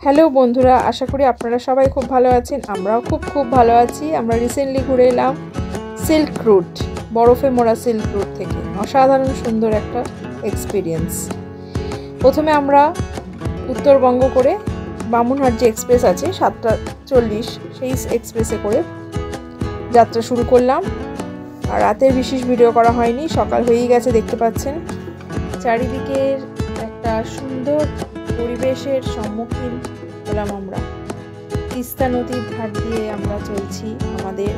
Hello বন্ধুরা, আশা করি আপনারা সবাই খুব ভালো আছেন। আমরাও খুব ভালো আছি। আমরা রিসেন্টলি ঘুরে এলাম সিল্ক রুট, বরফে মোড়া সিল্ক রুট থেকে। অসাধারণ সুন্দর একটা এক্সপিরিয়েন্স। প্রথমে আমরা উত্তরবঙ্গ করে বামুনহাট যে এক্সপ্রেস আছে 7:40, সেই এক্সপ্রেসে করে যাত্রা শুরু করলাম। আর রাতের বিশেষ ভিডিও করা হয়নি, সকাল হয়েই গেছে দেখতে পাচ্ছেন। চারিদিকের একটা সুন্দর পরিবেশের সম্মুখীন হলাম আমরা। তিস্তা নদীর ধার দিয়ে আমরা চলছি আমাদের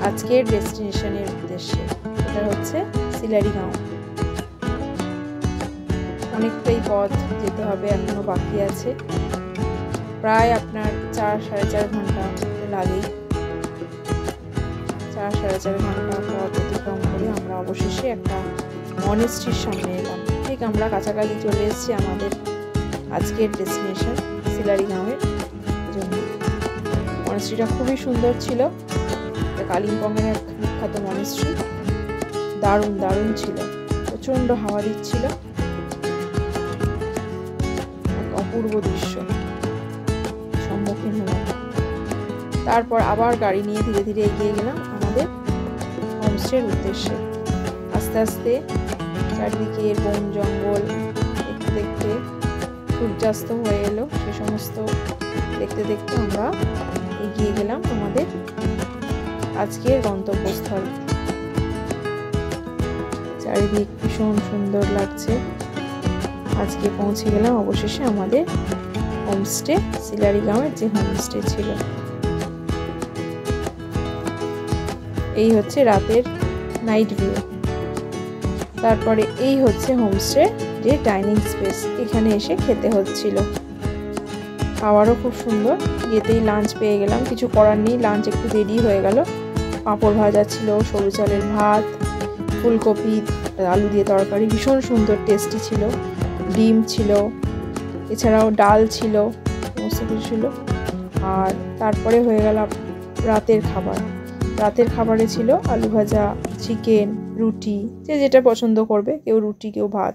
আজকের ডেস্টিনেশনের উদ্দেশ্যে। এটা হচ্ছে সিলারিগাঁও। অনেকটাই পথ যেতে হবে, এখনো বাকি আছে। প্রায় আপনার 4-4.5 ঘন্টা লাগে। 4-4.5 ঘন্টা পথ অতিক্রম করে আমরা অবশেষে একটা মনেস্ট্রির সামনে এলাম। ঠিক আমরা কাছাকাছি চলে এসেছি আমাদের আজকের ডেস্টিনেশন সিলারিগাঁওয়ের জন্য। মনেস্ট্রিটা খুবই সুন্দর ছিল। কালিম্পংয়ের এক বিখ্যাত মনেস্ট্রি। দারুণ ছিল। প্রচণ্ড হাওয়া দিচ্ছিল। এক অপূর্ব দৃশ্য সম্মুখীন হলাম। তারপর আবার গাড়ি নিয়ে ধীরে ধীরে এগিয়ে গেলাম আমাদের হোমস্টের উদ্দেশ্যে। আস্তে আস্তে চারিদিকে বন জঙ্গল দেখতে দেখতে সূর্যাস্ত হয়ে এলো। সে সমস্ত দেখতে দেখতে আমরা এগিয়ে গেলাম আমাদের আজকের গন্তব্যস্থল। চারিদিক ভীষণ সুন্দর লাগছে। আজকে পৌঁছে গেলাম অবশেষে আমাদের হোমস্টে, সিলারিগাঁওয়ের যে হোমস্টে ছিল। এই হচ্ছে রাতের নাইট ভিউ। তারপরে এই হচ্ছে হোমস্টে যে ডাইনিং স্পেস। এখানে এসে খেতে হচ্ছিল। খাওয়ারও খুব সুন্দর। গিয়েতেই লাঞ্চ পেয়ে গেলাম। কিছু করার নেই, লাঞ্চ একটু দেরি হয়ে গেল। পাঁপড় ভাজা ছিল, সরু চালের ভাত, ফুলকপি আলু দিয়ে তরকারি, ভীষণ সুন্দর টেস্টি ছিল। ডিম ছিল, এছাড়াও ডাল ছিল, সমস্ত কিছু ছিল। আর তারপরে হয়ে গেল রাতের খাবার। রাতের খাবারে ছিল আলু ভাজা, চিকেন, রুটি, যে যেটা পছন্দ করবে। কেউ রুটি, কেউ ভাত,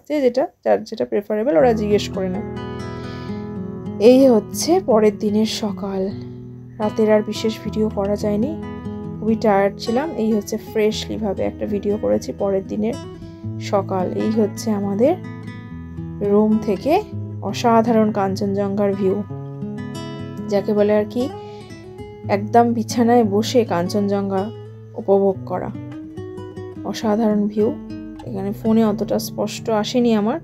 যার যেটা প্রেফারেবল ওরা জিজ্ঞেস করে না। এই হচ্ছে পরের দিনের সকাল। রাতের আর বিশেষ ভিডিও করা যায়নি, খুবই টায়ার্ড ছিলাম। এই হচ্ছে ফ্রেশলি ভাবে একটা ভিডিও করেছি পরের দিনের সকাল। এই হচ্ছে আমাদের রুম থেকে অসাধারণ কাঞ্চনজঙ্ঘার ভিউ, যাকে বলে আর কি একদম বিছানায় বসে কাঞ্চনজঙ্ঘা উপভোগ করা। অসাধারণ ভিউ। এখানে ফোনে অতটা স্পষ্ট আসেনি আমার।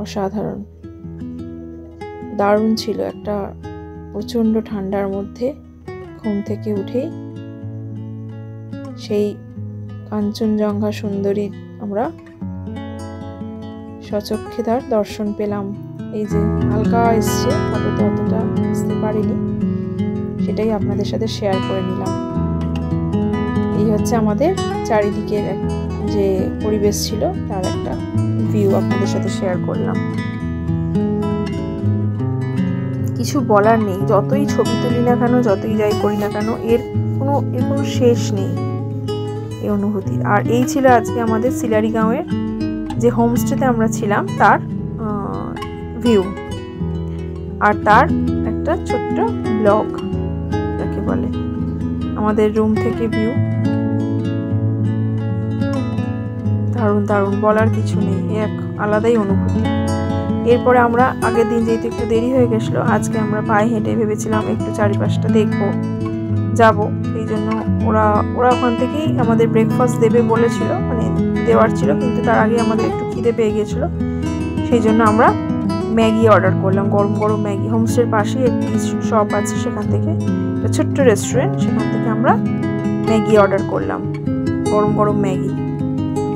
অসাধারণ, দারুণ ছিল। একটা প্রচণ্ড ঠান্ডার মধ্যে ঘুম থেকে উঠেই সেই কাঞ্চনজঙ্ঘা সুন্দরী আমরা সচক্ষে তার দর্শন পেলাম। এই যে হালকা এসছে, ফটোতে অতটা আসতে পারিনি, সেটাই আপনাদের সাথে শেয়ার করে নিলাম। এই হচ্ছে আমাদের চারিদিকের যে পরিবেশ ছিল তার একটা ভিউ আপনাদের সাথে শেয়ার করলাম। কিছু বলার নেই, যতই ছবি তুলি না কেন, যতই যাই করি না কেন, এর কোনো শেষ নেই এই অনুভূতির। আর এই ছিল আজকে আমাদের সিলারিগাঁওয়ের যে হোমস্টেতে আমরা ছিলাম তার ভিউ, আর তার একটা ছোট্ট ব্লগ যাকে বলে আমাদের রুম থেকে ভিউ। দারুণ, বলার কিছু নেই, এক আলাদাই অনুভূতি। এরপরে আমরা আগের দিন যেহেতু একটু দেরি হয়ে গেছিলো, আজকে আমরা পায়ে হেঁটে ভেবেছিলাম একটু চারিপাশটা দেখবো, যাব। এই জন্য ওরা ওখান থেকেই আমাদের ব্রেকফাস্ট দেবে বলেছিল, মানে দেওয়ার ছিল, কিন্তু তার আগে আমাদের একটু খিদে পেয়ে গিয়েছিলো। সেই জন্য আমরা ম্যাগি অর্ডার করলাম, গরম ম্যাগি। হোমস্টের পাশেই একটি শপ আছে, সেখান থেকে একটা ছোট্ট রেস্টুরেন্ট, সেখান থেকে আমরা ম্যাগি অর্ডার করলাম, গরম ম্যাগি।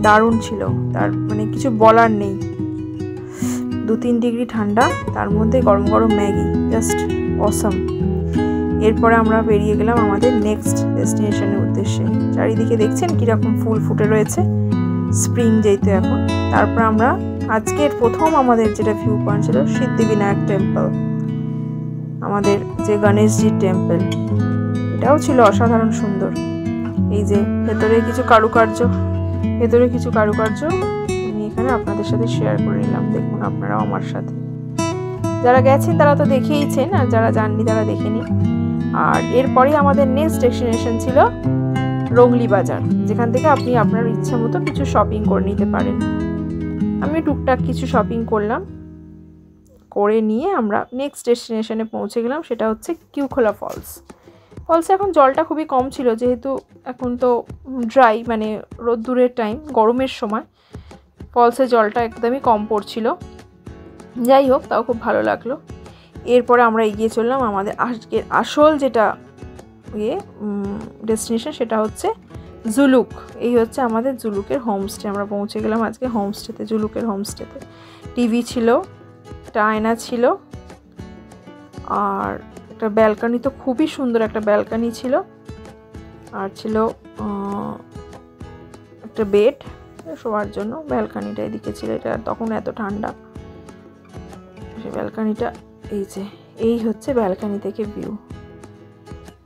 দারুণ ছিল, তার মানে কিছু বলার নেই। 2-3 ডিগ্রি ঠান্ডা, তার মধ্যে গরম ম্যাগি, জাস্ট অসাম। এরপরে আমরা বেরিয়ে গেলাম আমাদের নেক্সট ডেস্টিনেশনের উদ্দেশ্যে। চারিদিকে দেখছেন কিরকম ফুল ফুটে রয়েছে, স্প্রিং যেহেতু এখন। তারপর আমরা আজকের প্রথম আমাদের যেটা ভিউ পয়েন্ট ছিল সিদ্ধিবিনায়ক টেম্পল, আমাদের যে গণেশজির টেম্পল। এটাও ছিল অসাধারণ সুন্দর। এই যে ভেতরে কিছু কারুকার্য ভেতরে কিছু কারুকার্য আমি এখানে আপনাদের সাথে শেয়ার করে নিলাম। দেখুন আপনারাও আমার সাথে, যারা গেছেন তারা তো দেখেইছেন, আর যারা যাননি তারা দেখেনি। আর এরপরেই আমাদের নেক্সট ডেস্টিনেশন ছিল রংলি বাজার, যেখান থেকে আপনি আপনার ইচ্ছা মতো কিছু শপিং করে নিতে পারেন। আমি টুকটাক কিছু শপিং করলাম, করে নিয়ে আমরা নেক্সট ডেস্টিনেশনে পৌঁছে গেলাম। সেটা হচ্ছে কিউখোলা ফলস। ফলসে এখন জলটা খুবই কম ছিল, যেহেতু এখন তো ড্রাই, মানে রোদ্দুরের টাইম, গরমের সময় ফলসে জলটা একদমই কম পড়ছিল। যাই হোক, তাও খুব ভালো লাগলো। এরপরে আমরা এগিয়ে চললাম আমাদের আজকের আসল যেটা ডেস্টিনেশন, সেটা হচ্ছে জুলুক। এই হচ্ছে আমাদের জুলুকের হোমস্টে। আমরা পৌঁছে গেলাম আজকে হোমস্টেতে, জুলুকের হোমস্টেতে। টিভি ছিল, একটা আয়না ছিল, আর একটা ব্যালকনি, তো খুবই সুন্দর একটা ব্যালকনি ছিল, আর ছিল একটা বেড শোয়ার জন্য। ব্যালকনিটা এদিকে ছিল, এটা তখন এত ঠান্ডা, সেই ব্যালকনিটা এই হচ্ছে ব্যালকনি থেকে ভিউ।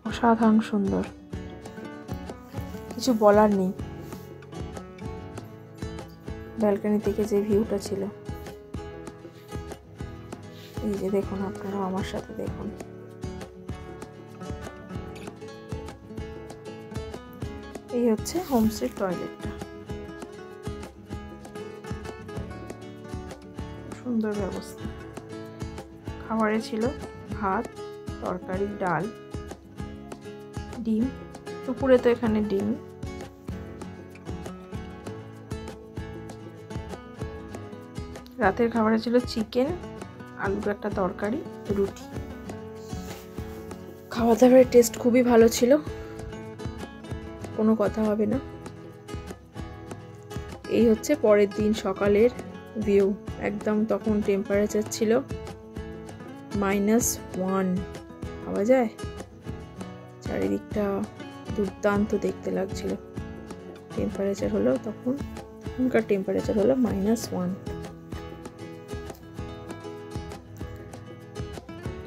অসাধারণ সুন্দর, কিছু বলার নেই। ব্যালকনি থেকে যে ভিউটা ছিল, এই যে দেখুন, আপনারা আমার সাথে দেখুন। এই হচ্ছে হোমস্টের টয়লেটটা, সুন্দর ব্যবস্থা। খাবারে ছিল ভাত, তরকারি, ডাল, ডিম। দুপুরে তো এখানে ডিম। রাতের খাবারে ছিল চিকেন, আলুর একটা তরকারি, রুটি। খাওয়া দাওয়ার টেস্ট খুবই ভালো ছিল, কোনো কথা হবে না। এই হচ্ছে পরের দিন সকালের ভিউ। একদম তখন টেম্পারেচার ছিল -1, পাওয়া যায়। চারিদিকটা দুর্দান্ত দেখতে লাগছিল। টেম্পারেচার হলো তখনকার টেম্পারেচার হলো -1।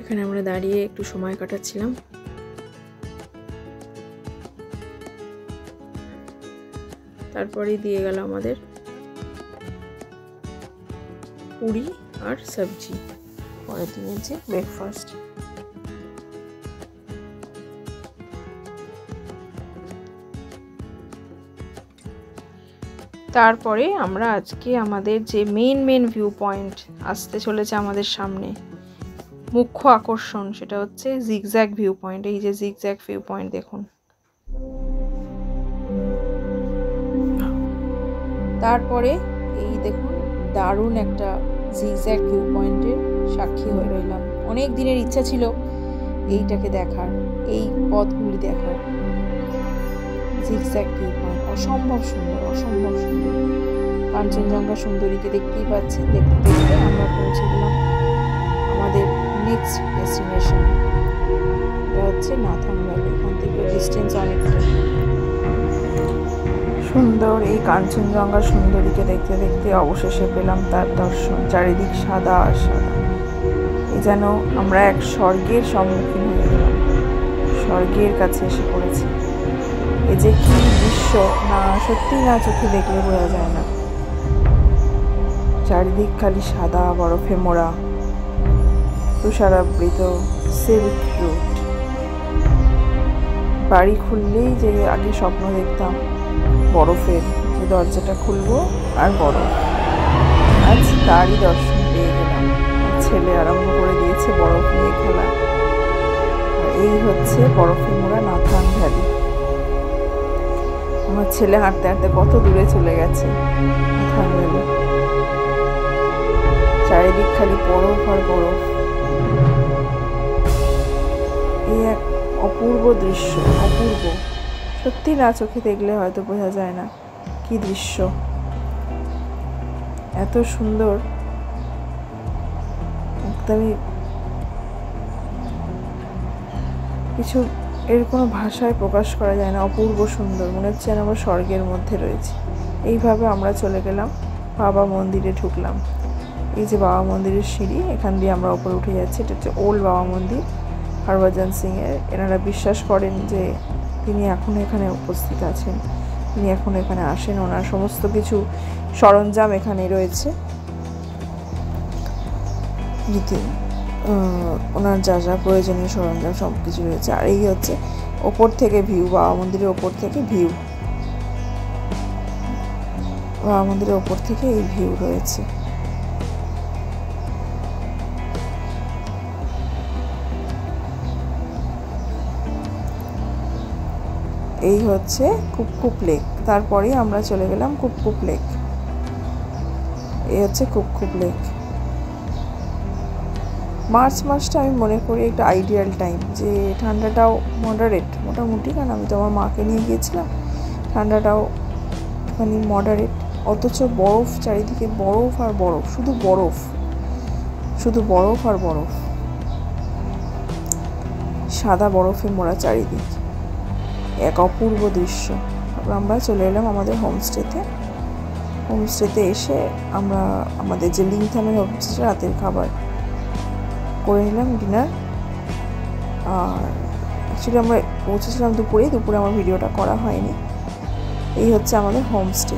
এখানে আমরা দাঁড়িয়ে একটু সময় কাটাচ্ছিলাম। তারপরেই দিয়ে গেল আমাদের পুরি আর সবজি, পরের দিনের যে ব্রেকফাস্ট। তারপরে আমরা আজকে আমাদের যে মেন ভিউ পয়েন্ট আসতে চলেছে আমাদের সামনে, মুখ্য আকর্ষণ, সেটা হচ্ছে জিগজ্যাগ ভিউ পয়েন্ট। এই যে জিগজ্যাগ ভিউ পয়েন্ট দেখুন। তারপরে এই দেখুন, দারুণ একটা জিগজ্যাগ ভিউ পয়েন্টের সাক্ষী হয়ে রইলাম। অনেক দিনের ইচ্ছা ছিল এইটাকে দেখার, এই পথগুলি দেখার। জিগজ্যাগ ভিউ পয়েন্ট অসম্ভব সুন্দর, অসম্ভব সুন্দর। কাঞ্চনজঙ্ঘা সুন্দরীকে দেখতেই পাচ্ছেন। দেখতে দেখতে আমরা পৌঁছে গেলাম আমাদের নেক্সট ডেস্টিনেশন, এটা হচ্ছে নাথাং ভ্যালি। এখান থেকে ডিস্টেন্স অনেকটা। সুন্দর এই কাঞ্চনজঙ্ঘা সুন্দরীকে দেখতে দেখতে অবশেষে পেলাম তার দর্শন। চারিদিক সাদা আর সাদা, এই যেন আমরা এক স্বর্গের সম্মুখীন হয়ে গেলাম, স্বর্গের কাছে এসে পড়েছি। এই যে কি দৃশ্য, না সত্যি না চোখে দেখলে বোঝা যায় না। চারিদিক খালি সাদা, বরফে মোড়া, তুষারাবৃত সিল্ক রুট। বাড়ি খুললেই যে আগে স্বপ্ন দেখতাম বরফের, যে দরজাটা খুলবো আর বরফ, আজ তারই দর্শন পেয়ে গেলাম। ছেলে আরম্ভ করে দিয়েছে বরফ নিয়ে খেলা। এই হচ্ছে বরফে মোড়া নাথাং ভ্যালি। আমার ছেলে হাঁটতে হাঁটতে কত দূরে চলে গেছে নাথাং ভ্যালি। চারিদিক খালি বরফ আর বরফ। এই এক অপূর্ব দৃশ্য, অপূর্ব। সত্যি না চোখে দেখলে হয়তো বোঝা যায় না কি দৃশ্য, এত সুন্দর। একদমই কিছু এর কোনো ভাষায় প্রকাশ করা যায় না। অপূর্ব সুন্দর, মনে হচ্ছে যেন আমরা স্বর্গের মধ্যে রয়েছি। এইভাবে আমরা চলে গেলাম বাবা মন্দিরে, ঢুকলাম। এই যে বাবা মন্দিরের সিঁড়ি, এখান দিয়ে আমরা উপরে উঠে যাচ্ছি। এটা হচ্ছে ওল্ড বাবা মন্দির হরভজন সিংয়ের। এনারা বিশ্বাস করেন যে তিনি এখনও এখানে উপস্থিত আছেন। উনি এখন এখানে আসেন, ওনার সমস্ত কিছু সরঞ্জাম এখানে রয়েছে, ওনার যা যা প্রয়োজনীয় সরঞ্জাম সব কিছু রয়েছে। আর এই হচ্ছে ওপর থেকে ভিউ, বাবা মন্দিরের ওপর থেকে ভিউ, বাবা মন্দিরের ওপর থেকে এই ভিউ রয়েছে। এই হচ্ছে কুপকুপ লেক, তারপরে আমরা চলে গেলাম কুপকুপ লেক। এই হচ্ছে কুপকুপ লেক। মার্চ মাসটা আমি মনে করি একটা আইডিয়াল টাইম, যে ঠান্ডাটাও মডারেট মোটামুটি, কারণ আমি তো আমার মাকে নিয়ে গিয়েছিলাম, ঠান্ডাটাও মানে মডারেট, অথচ বরফ চারিদিকে, বরফ আর বরফ, শুধু বরফ, শুধু বরফ আর বরফ, সাদা বরফে মোড়া চারিদিক, এক অপূর্ব দৃশ্য। তারপর আমরা চলে এলাম আমাদের হোমস্টেতে। হোমস্টেতে এসে আমরা আমাদের যে লিংথামের হোমস্টে রাতের খাবার করে নিলাম, ডিনার। আর অ্যাকচুয়ালি আমরা পৌঁছেছিলাম দুপুরে আমার ভিডিওটা করা হয়নি। এই হচ্ছে আমাদের হোমস্টে,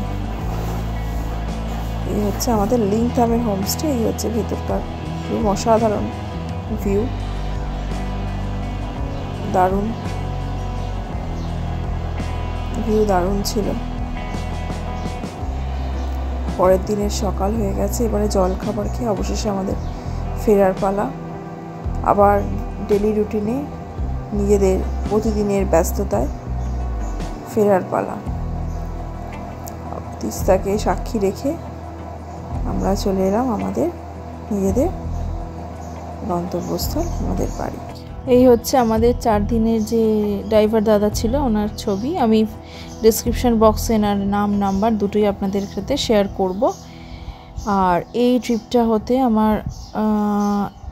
এই হচ্ছে আমাদের লিংথামের হোমস্টে। এই হচ্ছে ভেতরকার ভিউ, অসাধারণ ভিউ, দারুণ ভিউ, দারুণ ছিল। পরের দিনের সকাল হয়ে গেছে, এবারে জল খাবার খেয়ে অবশেষে আমাদের ফেরার পালা। আবার ডেলি রুটিনে নিজেদের প্রতিদিনের ব্যস্ততায় ফেরার পালা। তিস্তাকে সাক্ষী রেখে আমরা চলে এলাম আমাদের নিজেদের গন্তব্যস্থল, আমাদের বাড়ি। এই হচ্ছে আমাদের 4 দিনের যে ড্রাইভার দাদা ছিল, ওনার ছবি আমি ডেসক্রিপশন বক্সে এনার নাম নাম্বার দুটোই আপনাদের সাথে শেয়ার করব। আর এই ট্রিপটা হতে আমার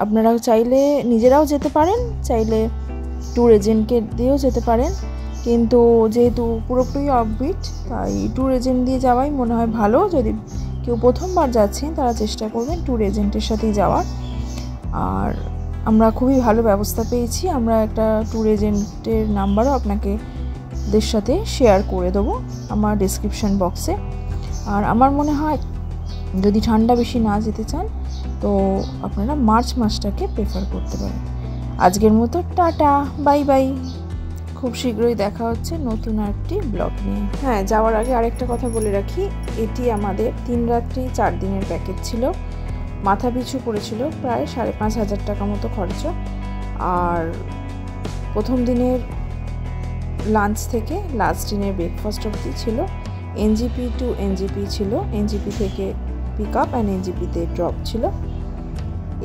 আপনারা চাইলে নিজেরাও যেতে পারেন, চাইলে ট্যুর এজেন্টকে দিয়েও যেতে পারেন, কিন্তু যেহেতু পুরোপুরি অফবিট, তাই ট্যুর এজেন্ট দিয়ে যাওয়াই মনে হয় ভালো। যদি কেউ প্রথমবার যাচ্ছেন তারা চেষ্টা করবেন ট্যুর এজেন্টের সাথেই যাওয়ার। আর আমরা খুবই ভালো ব্যবস্থা পেয়েছি, আমরা একটা ট্যুর এজেন্টের নাম্বারও আপনাদের সাথে শেয়ার করে দেবো আমার ডেসক্রিপশন বক্সে। আর আমার মনে হয় যদি ঠান্ডা বেশি না যেতে চান তো আপনারা মার্চ মাসটাকে প্রেফার করতে পারেন। আজকের মতো টাটা, বাই বাই। খুব শীঘ্রই দেখা হচ্ছে নতুন একটি ব্লগ নিয়ে। হ্যাঁ, যাওয়ার আগে আরেকটা কথা বলে রাখি, এটি আমাদের 3 রাত্রি 4 দিনের প্যাকেজ ছিল। মাথা পিছু পড়েছিল প্রায় 5,500 টাকা মতো খরচা। আর প্রথম দিনের লাঞ্চ থেকে লাস্ট দিনের ব্রেকফাস্ট অবধি ছিল। এনজিপি টু এনজিপি ছিল, এনজিপি থেকে পিক আপ অ্যান্ড এনজিপিতে ড্রপ ছিল।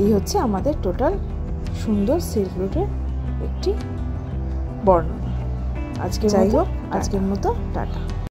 এই হচ্ছে আমাদের টোটাল সুন্দর সিল্ক রুটের একটি বর্ণনা। আজকে যাই হোক, আজকের মতো টাটা।